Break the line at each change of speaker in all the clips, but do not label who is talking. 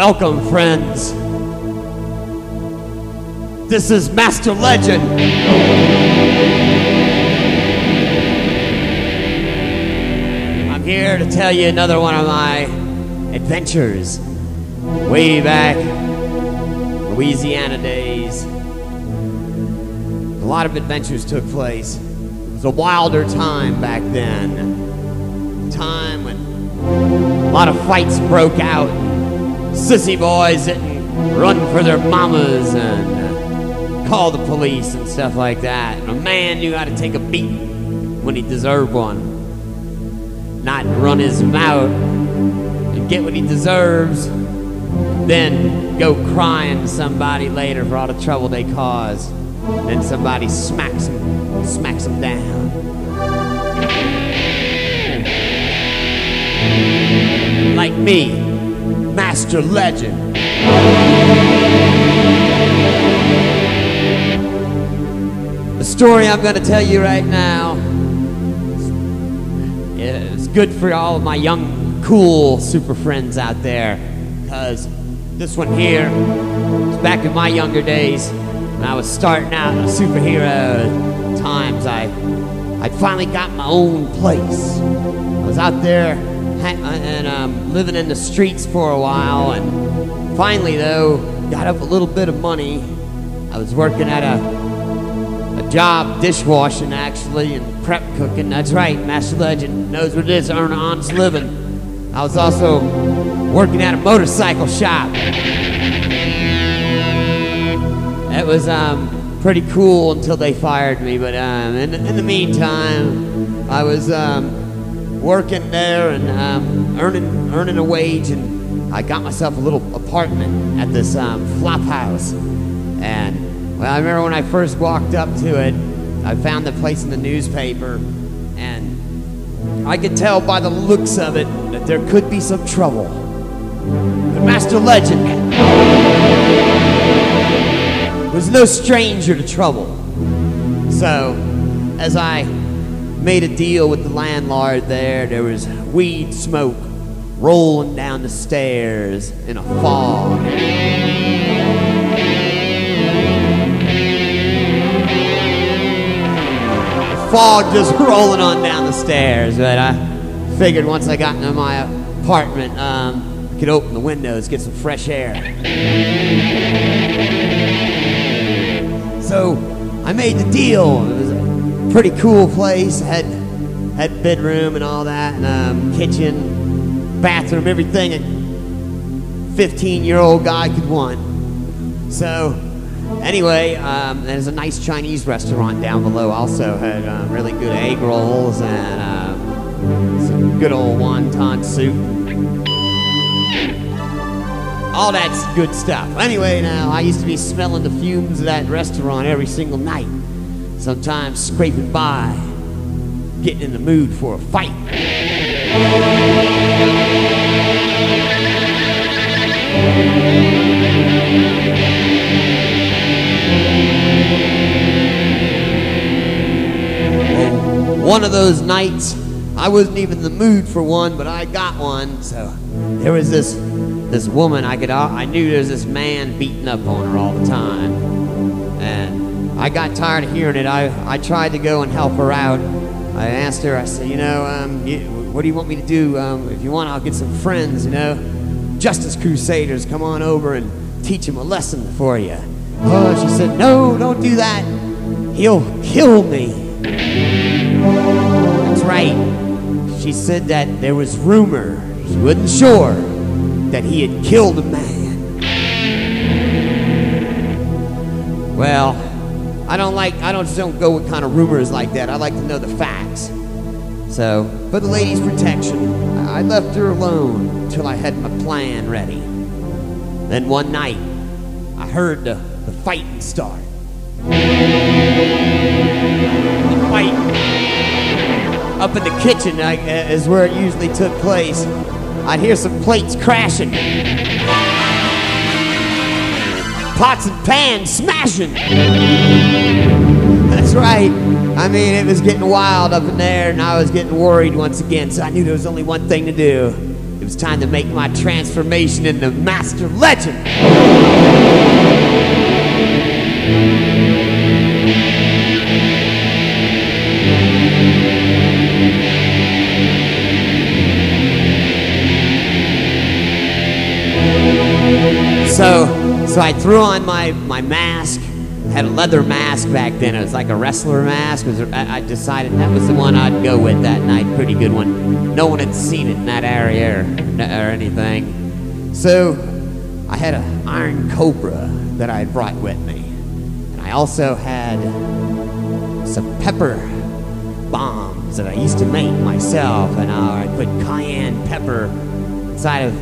Welcome, friends. This is Master Legend. I'm here to tell you another one of my adventures. Way back, Louisiana days. A lot of adventures took place. It was a wilder time back then. A time when a lot of fights broke out. Sissy boys didn't run for their mamas and call the police and stuff like that. And a man knew how to take a beating when he deserved one. Not run his mouth and get what he deserves, then go crying to somebody later for all the trouble they caused. Then somebody smacks him down. Like me, Master Legend. The story I'm going to tell you right now is good for all of my young, cool super friends out there, because this one here is back in my younger days when I was starting out in the superhero times. I finally got my own place. I was out there and living in the streets for a while, and finally, though, got up a little bit of money. I was working at a job dishwashing, actually, and prep cooking. That's right, Master Legend knows what it is to earn an honest living. I was also working at a motorcycle shop. It was pretty cool until they fired me, but in the meantime, I was working there and earning a wage, and I got myself a little apartment at this flop house. And well, I remember when I first walked up to it, I found the place in the newspaper, and I could tell by the looks of it that there could be some trouble. But Master Legend was no stranger to trouble. So, as I made a deal with the landlord there was weed smoke rolling down the stairs in a fog. Fog just rolling on down the stairs, but I figured once I got into my apartment, I could open the windows, get some fresh air. So I made the deal. It was a pretty cool place. Had bedroom and all that, and kitchen, bathroom, everything a 15-year-old guy could want. So anyway, there's a nice Chinese restaurant down below. Also had really good egg rolls and some good old wonton soup. All that's good stuff. Anyway, now, I used to be smelling the fumes of that restaurant every single night. Sometimes scraping by, getting in the mood for a fight. Well, one of those nights, I wasn't even in the mood for one, but I got one. So there was this woman, I knew there was this man beating up on her all the time. And I got tired of hearing it. I tried to go and help her out. I asked her, I said, what do you want me to do? If you want, I'll get some friends, Justice Crusaders, come on over and teach them a lesson for you. Oh, she said, no, don't do that. He'll kill me. That's right. She said that there was rumor, she wasn't sure, that he had killed a man. Well, I don't go with kind of rumors like that. I like to know the facts. So, for the lady's protection, I left her alone until I had my plan ready. Then one night, I heard the fighting start. The fight up in the kitchen is where it usually took place. I'd hear some plates crashing, pots and pans smashing. That's right. I mean, it was getting wild up in there, and I was getting worried once again, so I knew there was only one thing to do. it was time to make my transformation into Master Legend. So I threw on my mask. I had a leather mask back then. It was like a wrestler mask. I decided that was the one I'd go with that night. Pretty good one. No one had seen it in that area or anything. So I had an iron cobra that I had brought with me. And I also had some pepper bombs that I used to make myself. And I put cayenne pepper inside of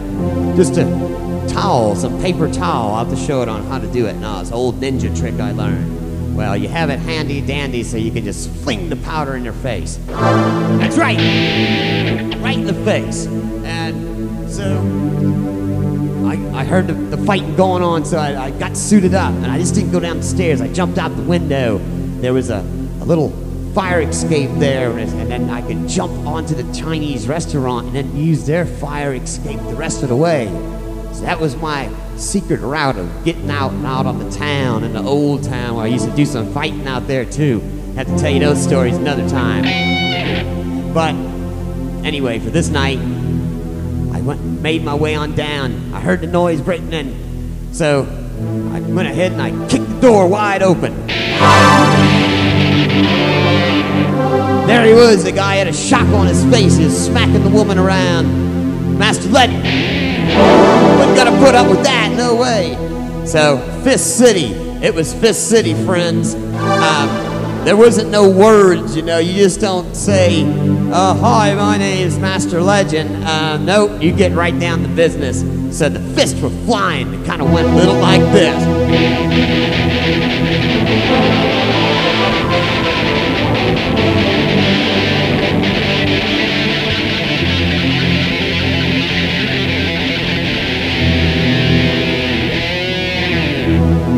just a towel, some paper towel. I'll have to show it on how to do it now. It's an old ninja trick I learned. Well, you have it handy dandy so you can just fling the powder in your face. That's right! Right in the face. And so I heard the fighting going on, so I got suited up, and I just didn't go down the stairs. I jumped out the window. There was a little fire escape there, and then I could jump onto the Chinese restaurant and then use their fire escape the rest of the way. So that was my secret route of getting out and out on the town, in the old town where I used to do some fighting out there too. Have to tell you those stories another time. But anyway, for this night, I made my way on down. I heard the noise breaking in, so I went ahead and I kicked the door wide open. There he was. The guy had a shock on his face. He was smacking the woman around. Master Legend. Wasn't gonna put up with that, no way. So, Fist City. It was Fist City, friends. There wasn't no words, you know. You just don't say, hi, my name's Master Legend. Nope, you get right down to business. So the fists were flying. It kind of went a little like this.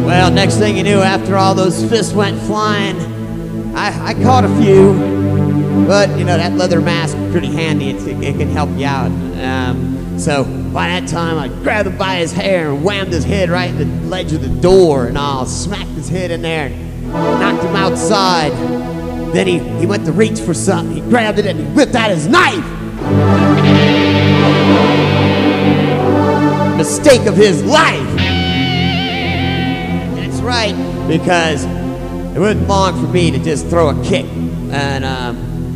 Well, next thing you knew, after all those fists went flying, I caught a few, but you know, that leather mask is pretty handy. It can help you out. So by that time, I grabbed him by his hair and whammed his head right in the ledge of the door, and I smacked his head in there and knocked him outside. Then he went to reach for something. He grabbed it and he whipped out his knife. Mistake of his life. Right, because it wasn't long for me to just throw a kick and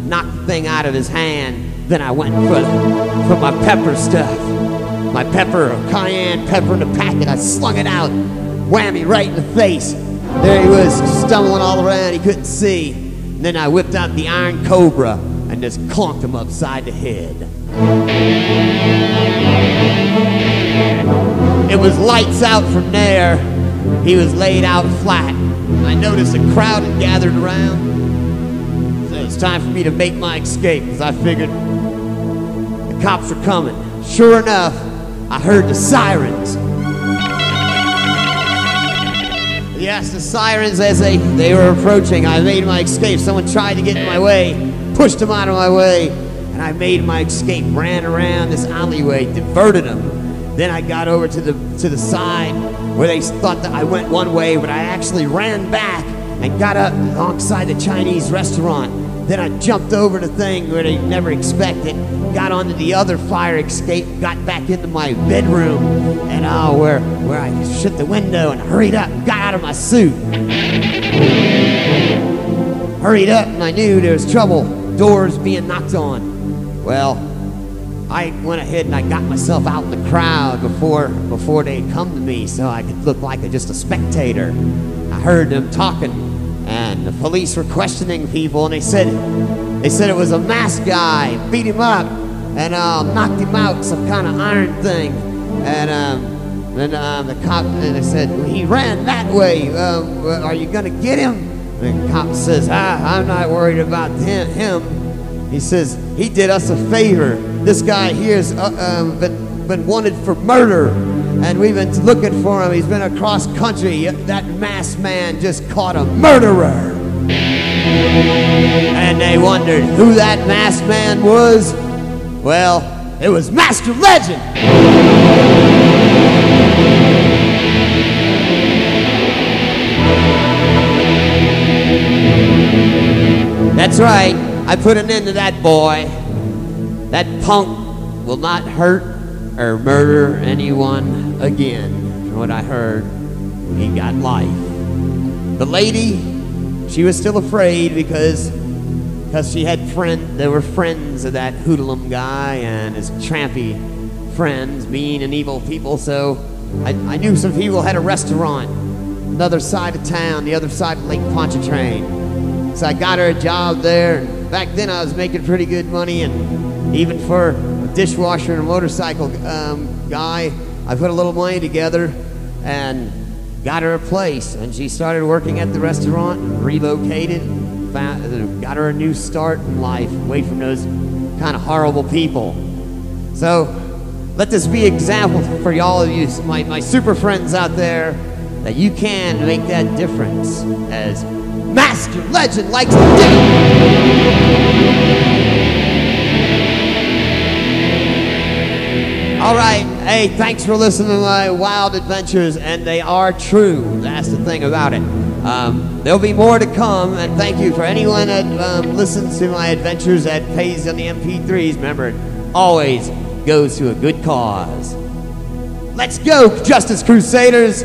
knock the thing out of his hand. Then I went for my pepper stuff. My pepper, cayenne pepper in a packet. I slung it out, whammy right in the face. There he was, stumbling all around. He couldn't see. And then I whipped out the iron cobra and just clonked him upside the head. It was lights out from there. He was laid out flat. I noticed a crowd had gathered around. So it's time for me to make my escape, because I figured the cops were coming. Sure enough, I heard the sirens. Yes, the sirens as they were approaching. I made my escape. Someone tried to get in my way, pushed him out of my way, and I made my escape, ran around this alleyway, diverted them. Then I got over to the side where they thought that I went one way, but I actually ran back and got up alongside the Chinese restaurant. Then I jumped over the thing where they never expected, got onto the other fire escape, got back into my bedroom, and where I shut the window and hurried up and got out of my suit. Hurried up, and I knew there was trouble, doors being knocked on. Well, I went ahead and I got myself out in the crowd before they'd come to me, so I could look like just a spectator. I heard them talking, and the police were questioning people, and they said it was a masked guy, beat him up, and knocked him out with some kind of iron thing. And then the cop, and they said, well, he ran that way. Are you gonna get him? And the cop says, I'm not worried about him. He says, he did us a favor. This guy here's been wanted for murder, and we've been looking for him. He's been across country. That masked man just caught a murderer. And they wondered who that masked man was. Well, It was Master Legend. That's right. I put an end to that boy. That punk will not hurt or murder anyone again. From what I heard, he got life. The lady, she was still afraid because she had they were friends of that hoodlum guy and his trampy friends, mean and evil people. So I knew some people had a restaurant, another side of town, the other side of Lake Pontchartrain. So I got her a job there. And back then I was making pretty good money, and even for a dishwasher and a motorcycle guy, I put a little money together and got her a place. And she started working at the restaurant, relocated, got her a new start in life, away from those kind of horrible people. So let this be an example for all of you, my super friends out there, that you can make that difference as Master Legend likes to do. All right, hey, thanks for listening to my wild adventures, and they are true. That's the thing about it. There'll be more to come, and thank you for anyone that listens to my adventures that pays on the MP3s. Remember, it always goes to a good cause. Let's go, Justice Crusaders.